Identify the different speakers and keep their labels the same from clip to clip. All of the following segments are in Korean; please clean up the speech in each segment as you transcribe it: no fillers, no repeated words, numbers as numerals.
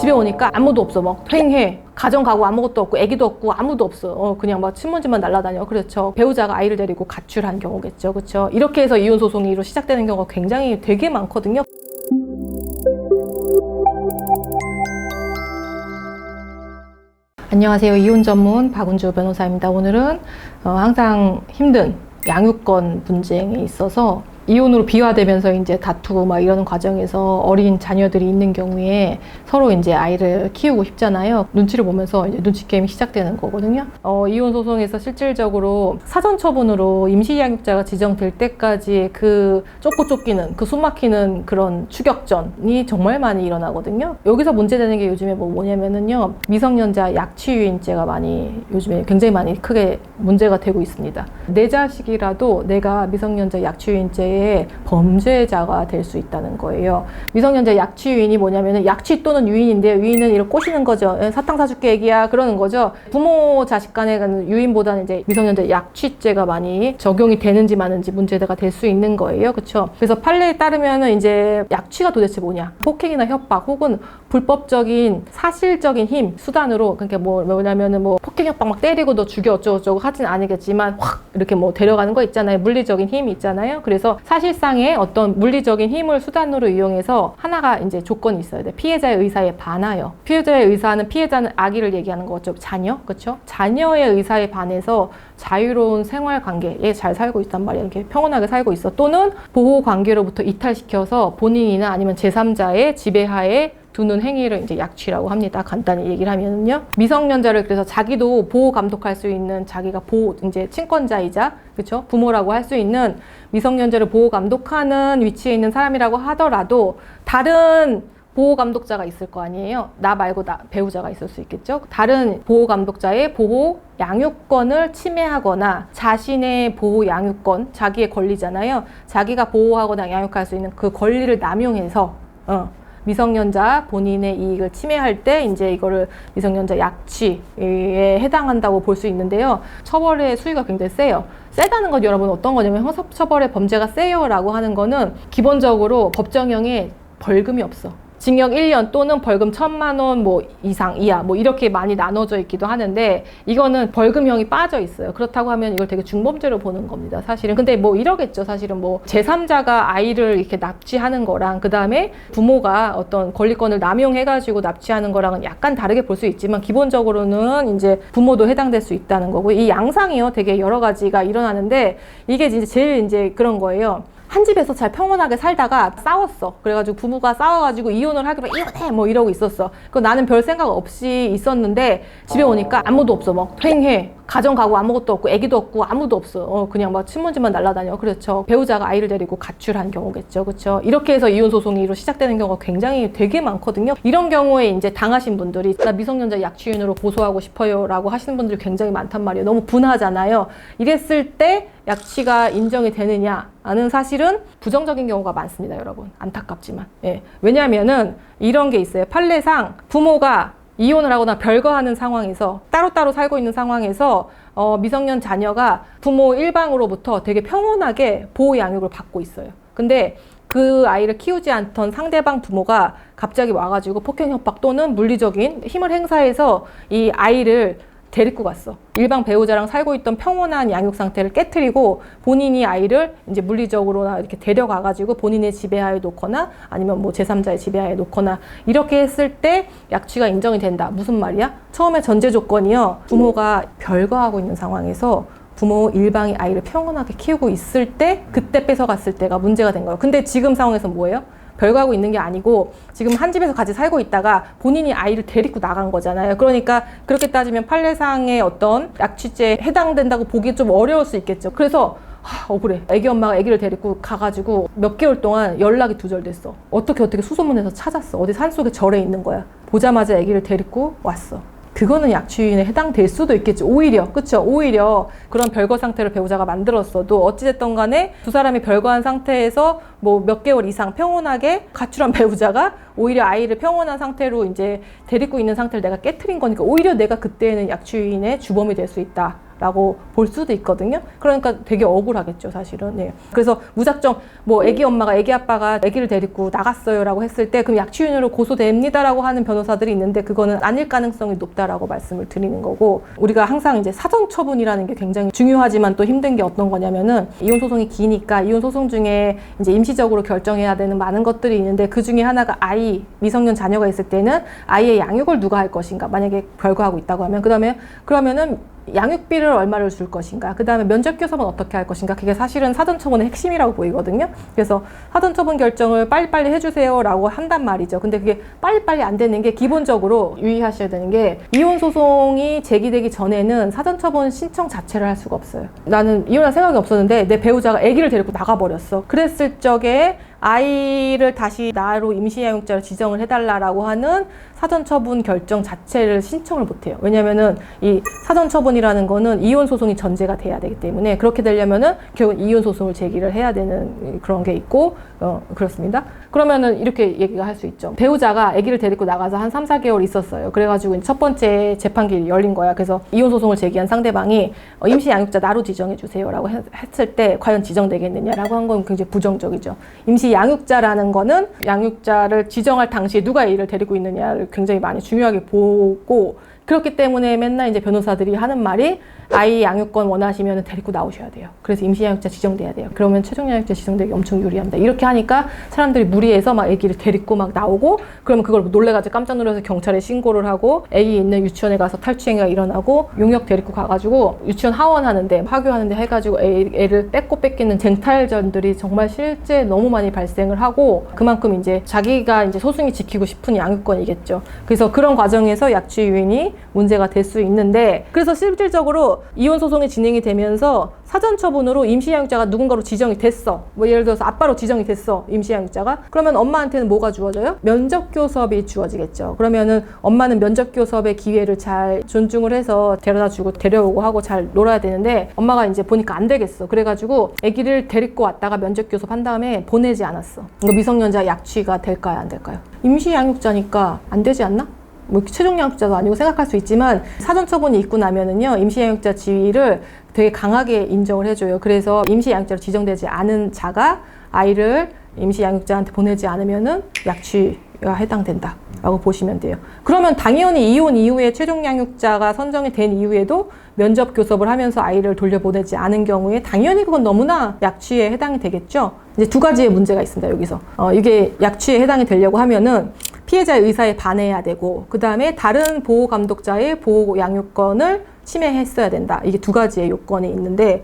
Speaker 1: 집에 오니까 아무도 없어. 막 휑해. 가정 가구 아무것도 없고 애기도 없고 아무도 없어. 그냥 막 신문지만 날아다녀. 그렇죠. 배우자가 아이를 데리고 가출한 경우겠죠. 그렇죠. 이렇게 해서 이혼 소송으로 시작되는 경우가 굉장히 되게 많거든요. 안녕하세요. 이혼 전문 박은주 변호사입니다. 오늘은 항상 힘든 양육권 분쟁에 있어서 이혼으로 비화되면서 이제 다투고 막 이러는 과정에서 어린 자녀들이 있는 경우에 서로 이제 아이를 키우고 싶잖아요. 눈치를 보면서 이제 눈치 게임이 시작되는 거거든요. 이혼 소송에서 실질적으로 사전 처분으로 임시 양육자가 지정될 때까지 그 쫓기는 그 숨막히는 그런 추격전이 정말 많이 일어나거든요. 여기서 문제되는 게 요즘에 뭐냐면은요, 미성년자 약취유인죄가 요즘에 굉장히 많이 크게 문제가 되고 있습니다. 내 자식이라도 내가 미성년자 약취유인죄 범죄자가 될 수 있다는 거예요. 미성년자 약취유인이 뭐냐면은 약취 또는 유인인데요. 유인은 이렇게 꼬시는 거죠. 사탕 사줄게 애기야 그러는 거죠. 부모 자식 간의 유인보다는 이제 미성년자 약취죄가 많이 적용이 되는지 마는지 문제가 될 수 있는 거예요. 그렇죠? 그래서 판례에 따르면은 이제 약취가 도대체 뭐냐? 폭행이나 협박 혹은 불법적인 사실적인 힘 수단으로, 그러니까 뭐냐면은 폭행 협박 막 때리고 너 죽여 어쩌고저쩌고 하진 않겠지만 확 이렇게 데려가는 거 있잖아요. 물리적인 힘이 있잖아요. 그래서 사실상의 어떤 물리적인 힘을 수단으로 이용해서 하나가 이제 조건이 있어야 돼. 피해자의 의사에 반하여. 피해자의 의사는 피해자는 아기를 얘기하는 거죠. 자녀, 그렇죠? 자녀의 의사에 반해서 자유로운 생활 관계에 잘 살고 있단 말이에요. 이렇게 평온하게 살고 있어. 또는 보호 관계로부터 이탈시켜서 본인이나 아니면 제3자의 지배하에 두는 행위를 이제 약취라고 합니다. 간단히 얘기를 하면은요. 미성년자를 그래서 자기도 보호 감독할 수 있는, 자기가 이제 친권자이자, 그렇죠? 부모라고 할 수 있는 미성년자를 보호 감독하는 위치에 있는 사람이라고 하더라도 다른 보호 감독자가 있을 거 아니에요. 나 말고 배우자가 있을 수 있겠죠. 다른 보호 감독자의 보호 양육권을 침해하거나 자신의 보호 양육권, 자기의 권리잖아요. 자기가 보호하거나 양육할 수 있는 그 권리를 남용해서 미성년자 본인의 이익을 침해할 때 이제 이거를 미성년자 약취에 해당한다고 볼 수 있는데요. 처벌의 수위가 굉장히 세요. 세다는 건 여러분 어떤 거냐면, 형사처벌의 범죄가 세요라고 하는 거는 기본적으로 법정형에 벌금이 없어. 징역 1년 또는 벌금 1,000만 원 이상 이하 이렇게 많이 나눠져 있기도 하는데, 이거는 벌금형이 빠져 있어요. 그렇다고 하면 이걸 되게 중범죄로 보는 겁니다, 사실은. 근데 이러겠죠. 사실은 제3자가 아이를 이렇게 납치하는 거랑 그 다음에 부모가 어떤 권리권을 남용해가지고 납치하는 거랑은 약간 다르게 볼 수 있지만, 기본적으로는 이제 부모도 해당될 수 있다는 거고, 이 양상이요 되게 여러 가지가 일어나는데, 이게 이제 제일 이제 그런 거예요. 한 집에서 잘 평온하게 살다가 싸웠어. 그래가지고 부부가 싸워가지고 이혼을 하기로 이혼해 이러고 있었어. 나는 별 생각 없이 있었는데 집에 오니까 아무도 없어. 막 휑해. 가정 가구 아무것도 없고 애기도 없고 아무도 없어. 그냥 막 신문지만 날아다녀. 그렇죠. 배우자가 아이를 데리고 가출한 경우겠죠. 그렇죠. 이렇게 해서 이혼 소송으로 시작되는 경우가 굉장히 되게 많거든요. 이런 경우에 이제 당하신 분들이 나 미성년자 약취유인으로 고소하고 싶어요 라고 하시는 분들이 굉장히 많단 말이에요. 너무 분하잖아요. 이랬을 때 약취가 인정이 되느냐는 사실은 부정적인 경우가 많습니다, 여러분. 안타깝지만. 예. 왜냐하면은 이런 게 있어요. 판례상 부모가 이혼을 하거나 별거하는 상황에서, 따로따로 살고 있는 상황에서 미성년 자녀가 부모 일방으로부터 되게 평온하게 보호 양육을 받고 있어요. 근데 그 아이를 키우지 않던 상대방 부모가 갑자기 와가지고 폭행 협박 또는 물리적인 힘을 행사해서 이 아이를 데리고 갔어. 일방 배우자랑 살고 있던 평온한 양육 상태를 깨트리고 본인이 아이를 이제 물리적으로나 이렇게 데려가가지고 본인의 지배하에 놓거나 아니면 제3자의 지배하에 놓거나 이렇게 했을 때 약취가 인정이 된다. 무슨 말이야? 처음에 전제 조건이요. 부모가 별거하고 있는 상황에서 부모 일방이 아이를 평온하게 키우고 있을 때, 그때 뺏어갔을 때가 문제가 된 거예요. 근데 지금 상황에서 뭐예요? 별거하고 있는 게 아니고 지금 한 집에서 같이 살고 있다가 본인이 아이를 데리고 나간 거잖아요. 그러니까 그렇게 따지면 판례상의 어떤 약취죄에 해당된다고 보기 좀 어려울 수 있겠죠. 그래서 억울해. 애기 엄마가 애기를 데리고 가가지고 몇 개월 동안 연락이 두절됐어. 어떻게 수소문해서 찾았어. 어디 산속에 절에 있는 거야. 보자마자 애기를 데리고 왔어. 그거는 약취유인에 해당될 수도 있겠죠. 오히려, 그쵸? 오히려 그런 별거 상태를 배우자가 만들었어도 어찌됐든 간에 두 사람이 별거한 상태에서 몇 개월 이상 평온하게 가출한 배우자가 오히려 아이를 평온한 상태로 이제 데리고 있는 상태를 내가 깨트린 거니까 오히려 내가 그때는 약취유인의 주범이 될 수 있다. 라고 볼 수도 있거든요. 그러니까 되게 억울하겠죠, 사실은. 네. 그래서 무작정 뭐 애기 엄마가 애기 아빠가 애기를 데리고 나갔어요라고 했을 때 그럼 약취윤으로 고소됩니다라고 하는 변호사들이 있는데 그거는 아닐 가능성이 높다라고 말씀을 드리는 거고, 우리가 항상 이제 사전 처분이라는 게 굉장히 중요하지만 또 힘든 게 어떤 거냐면은 이혼 소송이 기니까 이혼 소송 중에 이제 임시적으로 결정해야 되는 많은 것들이 있는데 그 중에 하나가 아이, 미성년 자녀가 있을 때는 아이의 양육을 누가 할 것인가, 만약에 별거하고 있다고 하면 그러면은 양육비를 얼마를 줄 것인가, 그 다음에 면접교섭은 어떻게 할 것인가, 그게 사실은 사전처분의 핵심이라고 보이거든요. 그래서 사전처분 결정을 빨리빨리 해주세요 라고 한단 말이죠. 근데 그게 빨리빨리 안 되는 게, 기본적으로 유의하셔야 되는 게, 이혼 소송이 제기되기 전에는 사전처분 신청 자체를 할 수가 없어요. 나는 이혼할 생각이 없었는데 내 배우자가 아기를 데리고 나가버렸어. 그랬을 적에 아이를 다시 나로 임시양육자로 지정을 해달라고 하는 사전처분 결정 자체를 신청을 못해요. 왜냐면은 이 사전처분이라는 거는 이혼 소송이 전제가 돼야 되기 때문에, 그렇게 되려면은 결국 이혼 소송을 제기를 해야 되는 그런 게 있고, 그렇습니다. 그러면은 이렇게 얘기가 할 수 있죠. 배우자가 아기를 데리고 나가서 한 3, 4개월 있었어요. 그래가지고 첫 번째 재판기 열린 거야. 그래서 이혼 소송을 제기한 상대방이 임시양육자 나로 지정해 주세요라고 했을 때 과연 지정되겠느냐라고 한 건 굉장히 부정적이죠. 임시양육자라는 거는 양육자를 지정할 당시에 누가 이를 데리고 있느냐를 굉장히 많이 중요하게 보고, 그렇기 때문에 맨날 이제 변호사들이 하는 말이 아이 양육권 원하시면 데리고 나오셔야 돼요. 그래서 임시양육자 지정돼야 돼요. 그러면 최종양육자 지정되기 엄청 유리합니다. 이렇게 하니까 사람들이 무리해서 막 아기를 데리고 막 나오고, 그러면 그걸 놀래가지고 깜짝 놀라서 경찰에 신고를 하고, 아기 있는 유치원에 가서 탈취행위가 일어나고, 용역 데리고 가가지고 유치원 하원하는데, 하교하는데 해가지고 애를 뺏기는 쟁탈전들이 정말 실제 너무 많이 발생을 하고, 그만큼 이제 자기가 이제 소승이 지키고 싶은 양육권이겠죠. 그래서 그런 과정에서 약취 유인이 문제가 될 수 있는데, 그래서 실질적으로 이혼 소송이 진행이 되면서 사전처분으로 임시양육자가 누군가로 지정이 됐어. 뭐 예를 들어서 아빠로 지정이 됐어, 임시양육자가. 그러면 엄마한테는 뭐가 주어져요? 면접교섭이 주어지겠죠. 그러면은 엄마는 면접교섭의 기회를 잘 존중을 해서 데려다 주고 데려오고 하고 잘 놀아야 되는데, 엄마가 이제 보니까 안 되겠어. 그래가지고 아기를 데리고 왔다가 면접교섭 한 다음에 보내지 않았어. 이거 미성년자 약취가 될까요, 안 될까요? 임시양육자니까 안 되지 않나? 뭐 최종양육자도 아니고 생각할 수 있지만, 사전처분이 있고 나면은요 임시양육자 지위를 되게 강하게 인정을 해줘요. 그래서 임시양육자로 지정되지 않은 자가 아이를 임시양육자한테 보내지 않으면은 약취가 해당된다 라고 보시면 돼요. 그러면 당연히 이혼 이후에 최종양육자가 선정이 된 이후에도 면접교섭을 하면서 아이를 돌려보내지 않은 경우에 당연히 그건 너무나 약취에 해당이 되겠죠. 이제 두 가지의 문제가 있습니다, 여기서. 이게 약취에 해당이 되려고 하면은 피해자의 의사에 반해야 되고, 그 다음에 다른 보호감독자의 보호 양육권을 침해했어야 된다. 이게 두 가지의 요건이 있는데,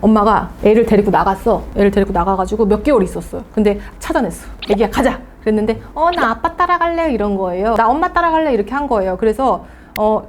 Speaker 1: 엄마가 애를 데리고 나갔어. 애를 데리고 나가가지고 몇 개월 있었어요. 근데 차단했어. 애기야 가자. 그랬는데 나 아빠 따라갈래 이런 거예요. 나 엄마 따라갈래 이렇게 한 거예요. 그래서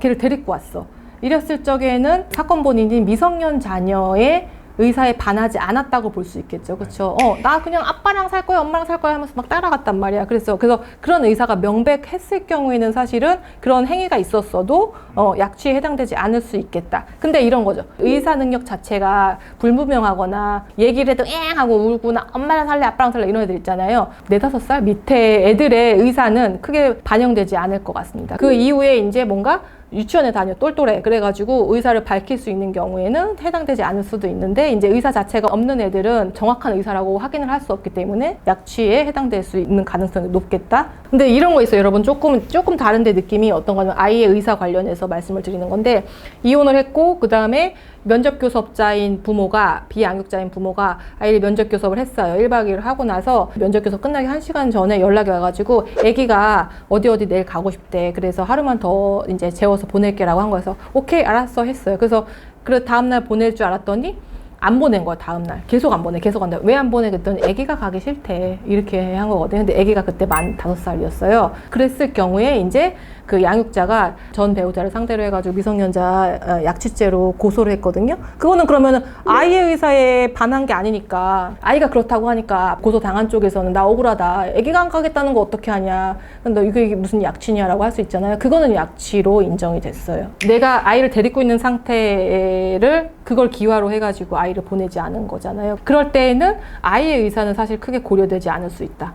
Speaker 1: 걔를 데리고 왔어. 이랬을 적에는 사건 본인인 미성년 자녀의 의사에 반하지 않았다고 볼 수 있겠죠. 그렇죠? 나 그냥 아빠랑 살 거야, 엄마랑 살 거야 하면서 막 따라갔단 말이야. 그래서 그런 의사가 명백했을 경우에는 사실은 그런 행위가 있었어도 약취에 해당되지 않을 수 있겠다. 근데 이런 거죠. 의사 능력 자체가 불분명하거나 얘기를 해도 엥 하고 울고 나 엄마랑 살래, 아빠랑 살래 이런 애들 있잖아요. 4, 5살 밑에 애들의 의사는 크게 반영되지 않을 것 같습니다. 그 이후에 이제 뭔가 유치원에 다녀 똘똘해. 그래가지고 의사를 밝힐 수 있는 경우에는 해당되지 않을 수도 있는데, 이제 의사 자체가 없는 애들은 정확한 의사라고 확인을 할 수 없기 때문에 약취에 해당될 수 있는 가능성이 높겠다. 근데 이런 거 있어요, 여러분. 조금 다른데 느낌이 어떤 거냐면, 아이의 의사 관련해서 말씀을 드리는 건데, 이혼을 했고 그 다음에 면접교섭자인 부모가, 비양육자인 부모가 아이를 면접교섭을 했어요. 1박 2일 하고 나서 면접교섭 끝나기 1시간 전에 연락이 와가지고 아기가 어디 내일 가고 싶대. 그래서 하루만 더 이제 재워서 보낼게라고 한 거여서 오케이 알았어 했어요. 그래서 다음날 보낼 줄 알았더니 안 보낸 거야. 다음날 계속 안 보내. 왜 안 보내? 그랬더니 아기가 가기 싫대 이렇게 한 거거든요. 근데 아기가 그때 만 5살이었어요. 그랬을 경우에 이제 그 양육자가 전 배우자를 상대로 해가지고 미성년자 약취죄로 고소를 했거든요. 그거는 그러면은 아이의 의사에 반한 게 아니니까, 아이가 그렇다고 하니까 고소 당한 쪽에서는 나 억울하다, 아기가 안 가겠다는 거 어떻게 하냐, 근데 이게 무슨 약취냐라고 할 수 있잖아요. 그거는 약취로 인정이 됐어요. 내가 아이를 데리고 있는 상태를 그걸 기화로 해가지고 아이를 보내지 않은 거잖아요. 그럴 때에는 아이의 의사는 사실 크게 고려되지 않을 수 있다.